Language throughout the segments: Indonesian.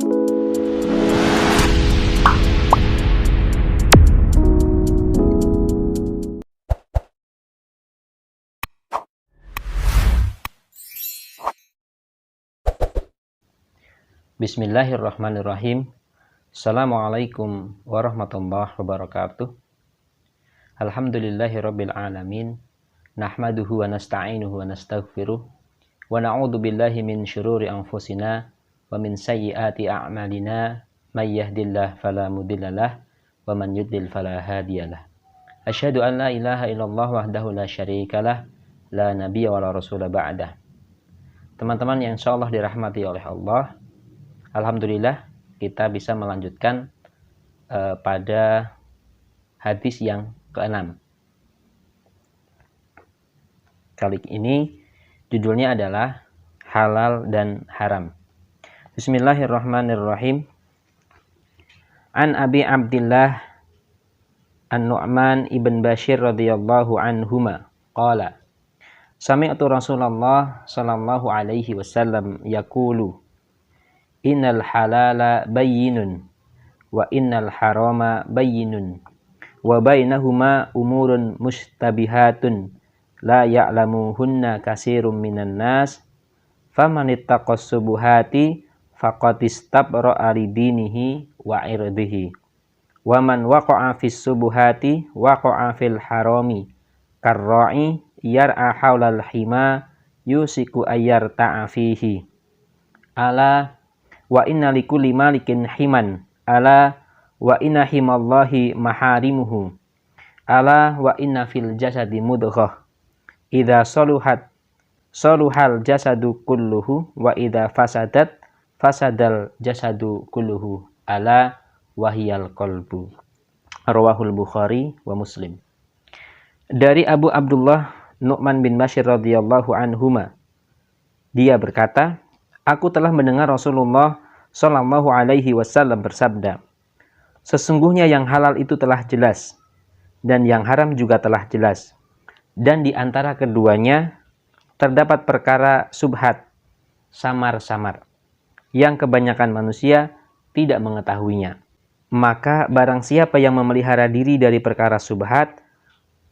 Bismillahirrahmanirrahim. Assalamualaikum warahmatullahi wabarakatuh. Alhamdulillahirabbil alamin. Nahmaduhu wa nasta'inuhu wa nastaghfiruh. Wa na'udzu billahi min syururi anfusina wa min sayyiati a'malina. May yahdihillahu fala mudhillalah wa man yudlil fala hadiyalah. Asyhadu an la ilaha illallah wahdahu la syarikalah, la nabiyya wa la rasula ba'dah. Teman-teman yang insyaallah dirahmati oleh Allah, alhamdulillah kita bisa melanjutkan pada hadis yang ke-6. Kali ini judulnya adalah halal dan haram. Bismillahirrahmanirrahim. An Abi Abdillah An-Nu'man ibn Bashir radhiyallahu anhuma qala sami'tu Rasulullah sallallahu alaihi wasallam yaqulu innal halala bayyinun wa innal harama bayyinun wa bainahuma umurun mushtabihatun la ya'lamuhunna katsirum minan nas faman ittaqas subuhati faqad istabra'a lidinihi wa irdihi wa man waqa'a fis subuhati waqa'a fil harami karra'i yar'a haulal hima yusiku ayyarta'a fihi ala wa inna likulli malikin himan ala wa inna himallahi maharimuhu ala wa inna fil jasadi mudghah idza saluhal jasadu kulluhu wa idza fasadat fasadal jasadu kulluhu ala wahiyal qalbu. Rawahul Bukhari wa Muslim. Dari Abu Abdullah Nu'man bin Bashir radhiyallahu anhuma, dia berkata, aku telah mendengar Rasulullah Shallallahu alaihi wasallam bersabda, sesungguhnya yang halal itu telah jelas, dan yang haram juga telah jelas. Dan di antara keduanya terdapat perkara subhat, samar-samar, yang kebanyakan manusia tidak mengetahuinya. Maka barang siapa yang memelihara diri dari perkara subhat,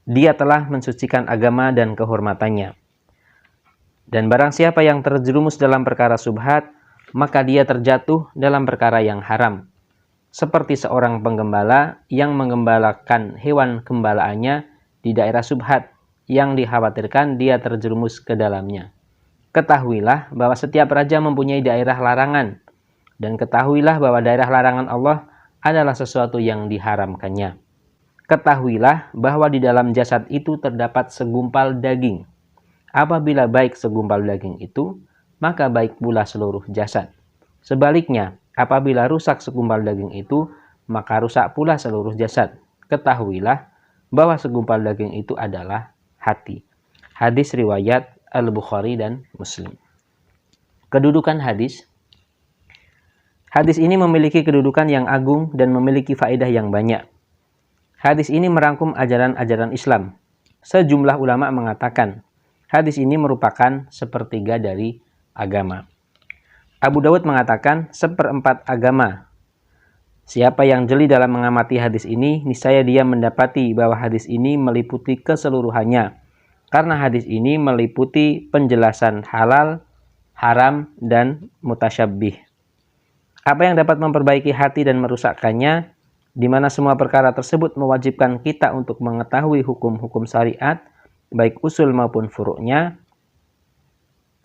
dia telah mensucikan agama dan kehormatannya. Dan barang siapa yang terjerumus dalam perkara subhat, maka dia terjatuh dalam perkara yang haram. Seperti seorang penggembala yang menggembalakan hewan gembalaannya di daerah subhat, yang dikhawatirkan dia terjerumus ke dalamnya. Ketahuilah bahwa setiap raja mempunyai daerah larangan, dan ketahuilah bahwa daerah larangan Allah adalah sesuatu yang diharamkannya. Ketahuilah bahwa di dalam jasad itu terdapat segumpal daging. Apabila baik segumpal daging itu, maka baik pula seluruh jasad. Sebaliknya, apabila rusak segumpal daging itu, maka rusak pula seluruh jasad. Ketahuilah bahwa segumpal daging itu adalah hati. Hadis riwayat Al-Bukhari dan Muslim. Kedudukan hadis. Hadis ini memiliki kedudukan yang agung dan memiliki faedah yang banyak. Hadis ini merangkum ajaran-ajaran Islam. Sejumlah ulama mengatakan, hadis ini merupakan sepertiga dari agama. Abu Dawud mengatakan 1/4 agama. Siapa yang jeli dalam mengamati hadis ini, niscaya dia mendapati bahwa hadis ini meliputi keseluruhannya. Karena hadis ini meliputi penjelasan halal, haram, dan mutasyabbih. Apa yang dapat memperbaiki hati dan merusakkannya, di mana semua perkara tersebut mewajibkan kita untuk mengetahui hukum-hukum syariat, baik usul maupun furuknya.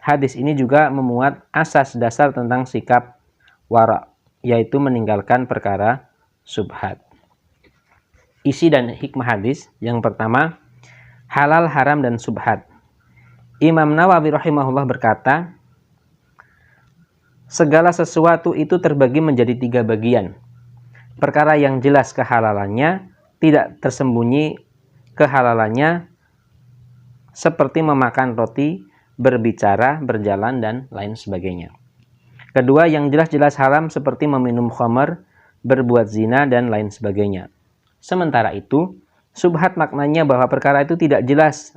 Hadis ini juga memuat asas dasar tentang sikap wara', yaitu meninggalkan perkara subhat. Isi dan hikmah hadis. Yang pertama, halal, haram, dan subhat. Imam Nawawi rahimahullah berkata, segala sesuatu itu terbagi menjadi 3 bagian. Perkara yang jelas kehalalannya, tidak tersembunyi kehalalannya, seperti memakan roti, berbicara, berjalan, dan lain sebagainya. Kedua, yang jelas-jelas haram seperti meminum khamar, berbuat zina, dan lain sebagainya. Sementara itu, subhat maknanya bahwa perkara itu tidak jelas,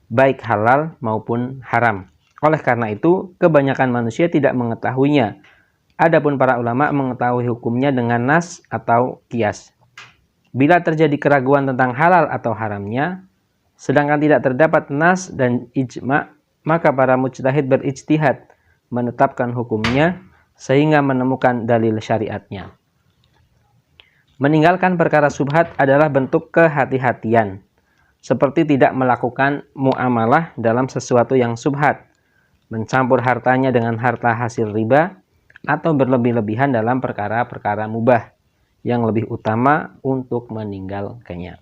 baik halal maupun haram. Oleh karena itu, kebanyakan manusia tidak mengetahuinya. Adapun para ulama mengetahui hukumnya dengan nas atau qiyas. Bila terjadi keraguan tentang halal atau haramnya, sedangkan tidak terdapat nas dan ijma', maka para mujtahid berijtihad menetapkan hukumnya sehingga menemukan dalil syariatnya. Meninggalkan perkara syubhat adalah bentuk kehati-hatian, seperti tidak melakukan muamalah dalam sesuatu yang syubhat, mencampur hartanya dengan harta hasil riba, atau berlebih-lebihan dalam perkara-perkara mubah yang lebih utama untuk meninggalkannya.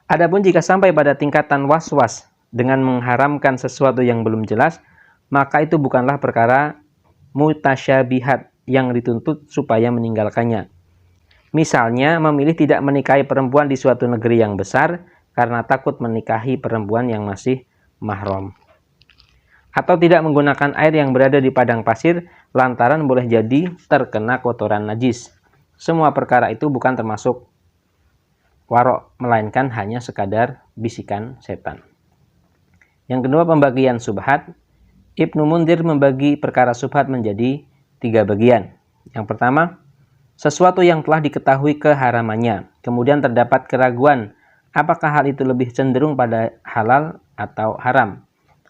Adapun jika sampai pada tingkatan was-was dengan mengharamkan sesuatu yang belum jelas, maka itu bukanlah perkara mutasyabihat yang dituntut supaya meninggalkannya. Misalnya, memilih tidak menikahi perempuan di suatu negeri yang besar karena takut menikahi perempuan yang masih mahram. Atau tidak menggunakan air yang berada di padang pasir lantaran boleh jadi terkena kotoran najis. Semua perkara itu bukan termasuk warok, melainkan hanya sekadar bisikan setan. Yang kedua, pembagian syubhat. Ibnu Mundir membagi perkara syubhat menjadi 3 bagian. Yang pertama, sesuatu yang telah diketahui keharamannya, kemudian terdapat keraguan apakah hal itu lebih cenderung pada halal atau haram.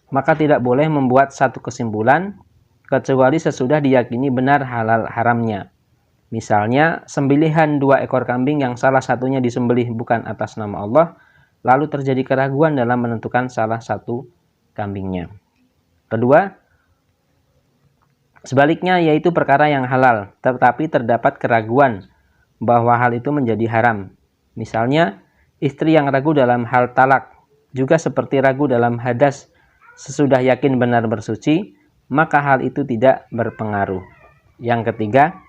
Maka tidak boleh membuat satu kesimpulan kecuali sesudah diyakini benar halal haramnya. Misalnya, sembelihan 2 ekor kambing yang salah satunya disembelih bukan atas nama Allah, lalu terjadi keraguan dalam menentukan salah satu kambingnya. Kedua, sebaliknya yaitu perkara yang halal, tetapi terdapat keraguan bahwa hal itu menjadi haram. Misalnya, istri yang ragu dalam hal talak, juga seperti ragu dalam hadas sesudah yakin benar bersuci, maka hal itu tidak berpengaruh. Yang ketiga,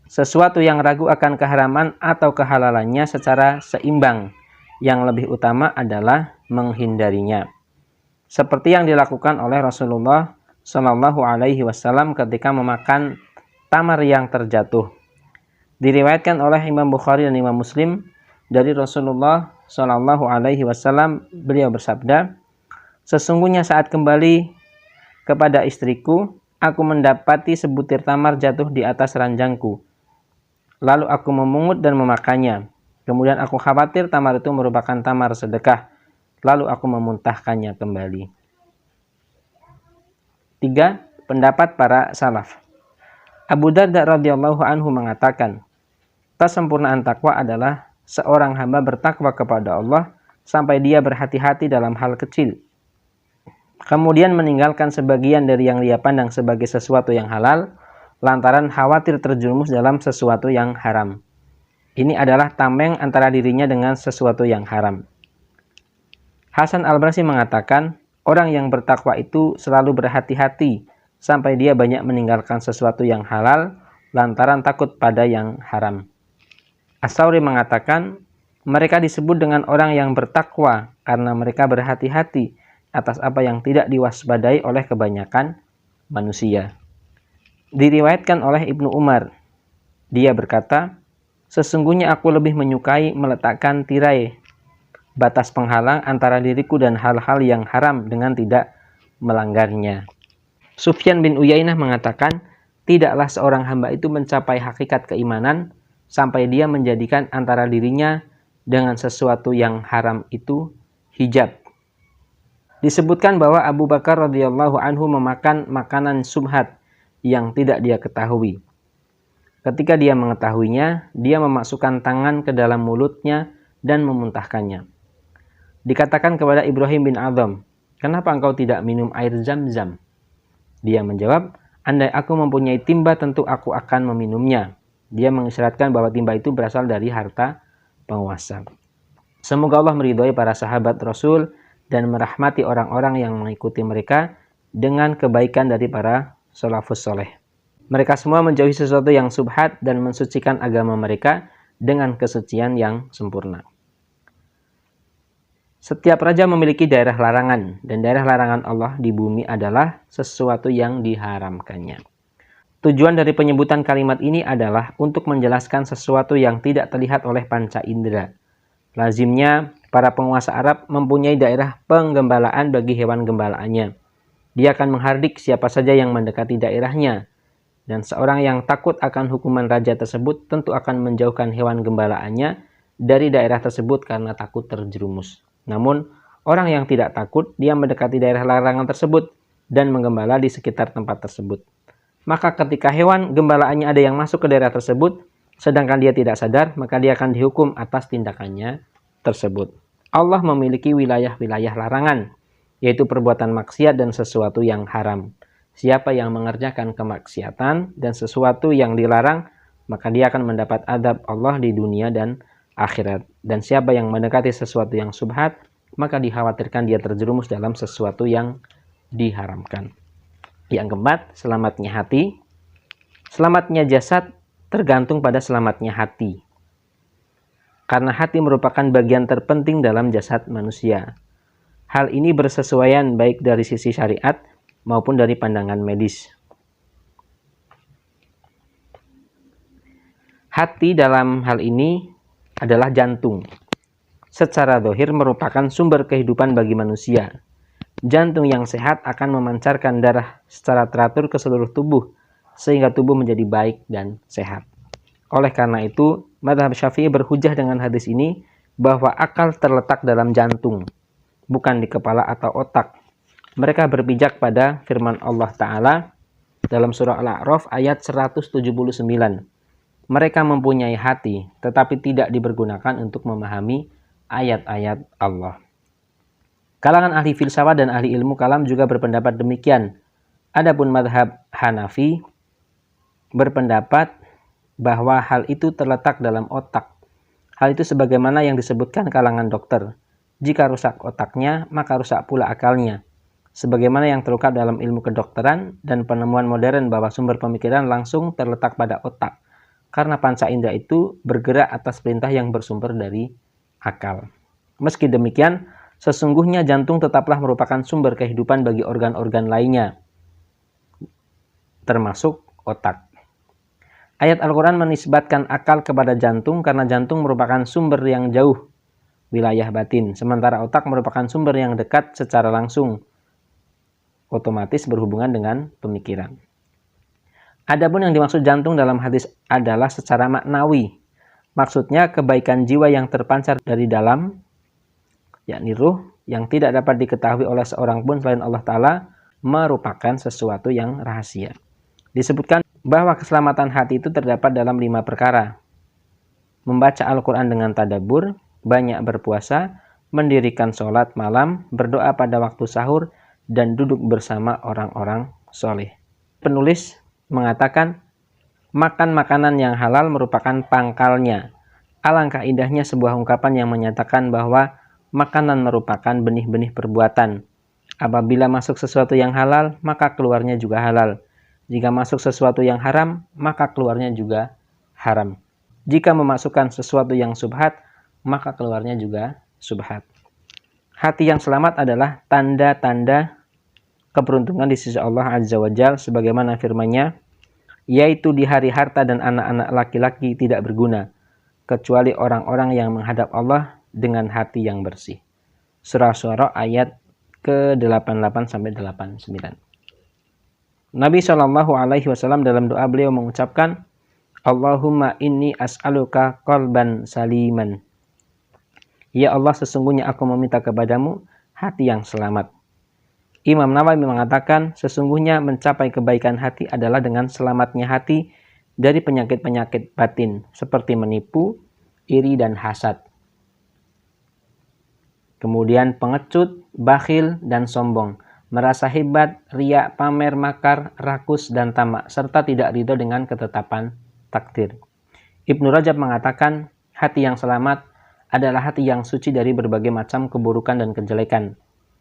sesuatu yang ragu akan keharaman atau kehalalannya secara seimbang, yang lebih utama adalah menghindarinya. Seperti yang dilakukan oleh Rasulullah Shallallahu Alaihi Wasallam ketika memakan tamar yang terjatuh. Diriwayatkan oleh Imam Bukhari dan Imam Muslim dari Rasulullah Shallallahu Alaihi Wasallam, beliau bersabda, sesungguhnya saat kembali kepada istriku, aku mendapati sebutir tamar jatuh di atas ranjangku. Lalu aku memungut dan memakannya. Kemudian aku khawatir tamar itu merupakan tamar sedekah. Lalu aku memuntahkannya kembali. 3. Pendapat para salaf. Abu Darda radhiyallahu anhu mengatakan, kesempurnaan takwa adalah seorang hamba bertakwa kepada Allah sampai dia berhati-hati dalam hal kecil. Kemudian meninggalkan sebagian dari yang dia pandang sebagai sesuatu yang halal, lantaran khawatir terjerumus dalam sesuatu yang haram. Ini adalah tameng antara dirinya dengan sesuatu yang haram. Hasan Al-Basri mengatakan, orang yang bertakwa itu selalu berhati-hati sampai dia banyak meninggalkan sesuatu yang halal lantaran takut pada yang haram. As-Sauri mengatakan, mereka disebut dengan orang yang bertakwa karena mereka berhati-hati atas apa yang tidak diwaspadai oleh kebanyakan manusia. Diriwayatkan oleh Ibnu Umar, dia berkata, sesungguhnya aku lebih menyukai meletakkan tirai, batas penghalang antara diriku dan hal-hal yang haram dengan tidak melanggarnya. Sufyan bin Uyainah mengatakan, tidaklah seorang hamba itu mencapai hakikat keimanan sampai dia menjadikan antara dirinya dengan sesuatu yang haram itu hijab. Disebutkan bahwa Abu Bakar radhiyallahu anhu memakan makanan syubhat yang tidak dia ketahui. Ketika dia mengetahuinya, dia memasukkan tangan ke dalam mulutnya dan memuntahkannya. Dikatakan kepada Ibrahim bin Adham, kenapa engkau tidak minum air Zam-Zam? Dia menjawab, andai aku mempunyai timba tentu aku akan meminumnya. Dia mengisyaratkan bahwa timba itu berasal dari harta penguasa. Semoga Allah meridhai para sahabat Rasul dan merahmati orang-orang yang mengikuti mereka dengan kebaikan dari para salafus soleh. Mereka semua menjauhi sesuatu yang syubhat dan mensucikan agama mereka dengan kesucian yang sempurna. Setiap raja memiliki daerah larangan, dan daerah larangan Allah di bumi adalah sesuatu yang diharamkannya. Tujuan dari penyebutan kalimat ini adalah untuk menjelaskan sesuatu yang tidak terlihat oleh panca indera. Lazimnya, para penguasa Arab mempunyai daerah penggembalaan bagi hewan gembalaannya. Dia akan menghardik siapa saja yang mendekati daerahnya. Dan seorang yang takut akan hukuman raja tersebut tentu akan menjauhkan hewan gembalaannya dari daerah tersebut karena takut terjerumus. Namun, orang yang tidak takut, dia mendekati daerah larangan tersebut dan menggembala di sekitar tempat tersebut. Maka ketika hewan gembalaannya ada yang masuk ke daerah tersebut, sedangkan dia tidak sadar, maka dia akan dihukum atas tindakannya tersebut. Allah memiliki wilayah-wilayah larangan, yaitu perbuatan maksiat dan sesuatu yang haram. Siapa yang mengerjakan kemaksiatan dan sesuatu yang dilarang, maka dia akan mendapat adab Allah di dunia dan akhirat. Dan siapa yang mendekati sesuatu yang subhat, maka dikhawatirkan dia terjerumus dalam sesuatu yang diharamkan. Yang keempat, selamatnya hati. Selamatnya jasad tergantung pada selamatnya hati. Karena hati merupakan bagian terpenting dalam jasad manusia. Hal ini bersesuaian baik dari sisi syariat maupun dari pandangan medis. Hati dalam hal ini adalah jantung. Secara zahir merupakan sumber kehidupan bagi manusia. Jantung yang sehat akan memancarkan darah secara teratur ke seluruh tubuh, sehingga tubuh menjadi baik dan sehat. Oleh karena itu, mazhab Syafi'i berhujjah dengan hadis ini bahwa akal terletak dalam jantung, bukan di kepala atau otak. Mereka berpijak pada firman Allah Ta'ala dalam surah Al-A'raf ayat 179. Mereka mempunyai hati, tetapi tidak dipergunakan untuk memahami ayat-ayat Allah. Kalangan ahli filsafat dan ahli ilmu kalam juga berpendapat demikian. Adapun mazhab Hanafi berpendapat bahwa hal itu terletak dalam otak. Hal itu sebagaimana yang disebutkan kalangan dokter. Jika rusak otaknya, maka rusak pula akalnya. Sebagaimana yang terungkap dalam ilmu kedokteran dan penemuan modern bahwa sumber pemikiran langsung terletak pada otak. Karena panca indera itu bergerak atas perintah yang bersumber dari akal. Meski demikian, sesungguhnya jantung tetaplah merupakan sumber kehidupan bagi organ-organ lainnya, termasuk otak. Ayat Al-Quran menisbatkan akal kepada jantung karena jantung merupakan sumber yang jauh, wilayah batin. Sementara otak merupakan sumber yang dekat secara langsung, otomatis berhubungan dengan pemikiran. Adapun yang dimaksud jantung dalam hadis adalah secara maknawi. Maksudnya kebaikan jiwa yang terpancar dari dalam, yakni ruh, yang tidak dapat diketahui oleh seorang pun selain Allah Ta'ala, merupakan sesuatu yang rahasia. Disebutkan bahwa keselamatan hati itu terdapat dalam 5 perkara. Membaca Al-Quran dengan tadabbur, banyak berpuasa, mendirikan sholat malam, berdoa pada waktu sahur, dan duduk bersama orang-orang soleh. Penulis mengatakan, makan makanan yang halal merupakan pangkalnya. Alangkah indahnya sebuah ungkapan yang menyatakan bahwa makanan merupakan benih-benih perbuatan. Apabila masuk sesuatu yang halal, maka keluarnya juga halal. Jika masuk sesuatu yang haram, maka keluarnya juga haram. Jika memasukkan sesuatu yang subhat, maka keluarnya juga subhat. Hati yang selamat adalah tanda-tanda keberuntungan di sisi Allah Azza wa Jalla, sebagaimana firman-Nya, yaitu di hari harta dan anak-anak laki-laki tidak berguna, kecuali orang-orang yang menghadap Allah dengan hati yang bersih. Surah Syu'ara ayat ke-88-89. Nabi SAW dalam doa beliau mengucapkan, Allahumma inni as'aluka qalban saliman. Ya Allah, sesungguhnya aku meminta kepadamu hati yang selamat. Imam Nawawi mengatakan, sesungguhnya mencapai kebaikan hati adalah dengan selamatnya hati dari penyakit-penyakit batin, seperti menipu, iri, dan hasad. Kemudian pengecut, bakhil, dan sombong. Merasa hebat, riya, pamer, makar, rakus, dan tamak, serta tidak ridho dengan ketetapan takdir. Ibnu Rajab mengatakan, hati yang selamat adalah hati yang suci dari berbagai macam keburukan dan kejelekan.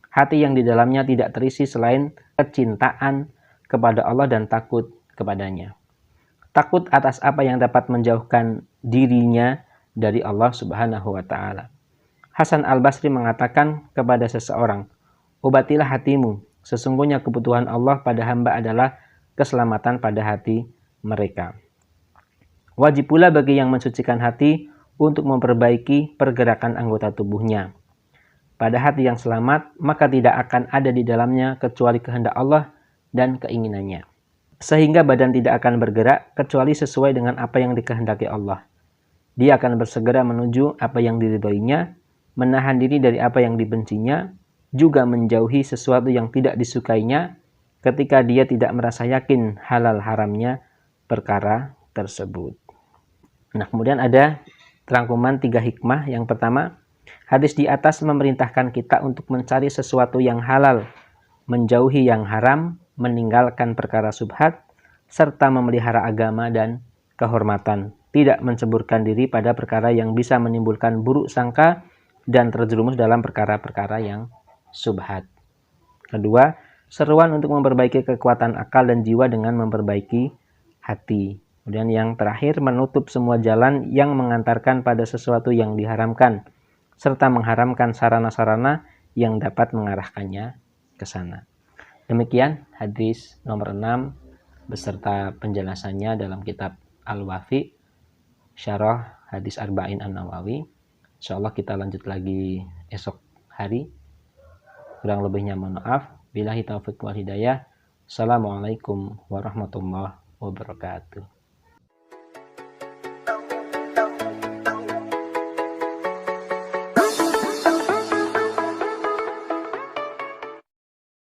Hati yang di dalamnya tidak terisi selain kecintaan kepada Allah dan takut kepadanya. Takut atas apa yang dapat menjauhkan dirinya dari Allah Subhanahu wa Ta'ala. Hasan Al-Basri mengatakan kepada seseorang, obatilah hatimu, sesungguhnya kebutuhan Allah pada hamba adalah keselamatan pada hati mereka. Wajib pula bagi yang mensucikan hati untuk memperbaiki pergerakan anggota tubuhnya. Pada hati yang selamat, maka tidak akan ada di dalamnya kecuali kehendak Allah dan keinginannya. sehingga badan tidak akan bergerak kecuali sesuai dengan apa yang dikehendaki Allah. Dia akan bersegera menuju apa yang diridhoinya, menahan diri dari apa yang dibencinya, juga menjauhi sesuatu yang tidak disukainya ketika dia tidak merasa yakin halal haramnya perkara tersebut. Nah, kemudian ada rangkuman 3 hikmah. Yang pertama, hadis di atas memerintahkan kita untuk mencari sesuatu yang halal, menjauhi yang haram, meninggalkan perkara subhat, serta memelihara agama dan kehormatan. Tidak menceburkan diri pada perkara yang bisa menimbulkan buruk sangka dan terjerumus dalam perkara-perkara yang subhat. Kedua, seruan untuk memperbaiki kekuatan akal dan jiwa dengan memperbaiki hati. Kemudian yang terakhir, menutup semua jalan yang mengantarkan pada sesuatu yang diharamkan, serta mengharamkan sarana-sarana yang dapat mengarahkannya ke sana. Demikian hadis nomor 6 beserta penjelasannya dalam kitab Al-Wafi, syarah hadis Arba'in An-Nawawi. Insyaallah kita lanjut lagi esok hari. Kurang lebihnya mohon maaf. Billahi taufiq wal hidayah. Assalamualaikum warahmatullahi wabarakatuh.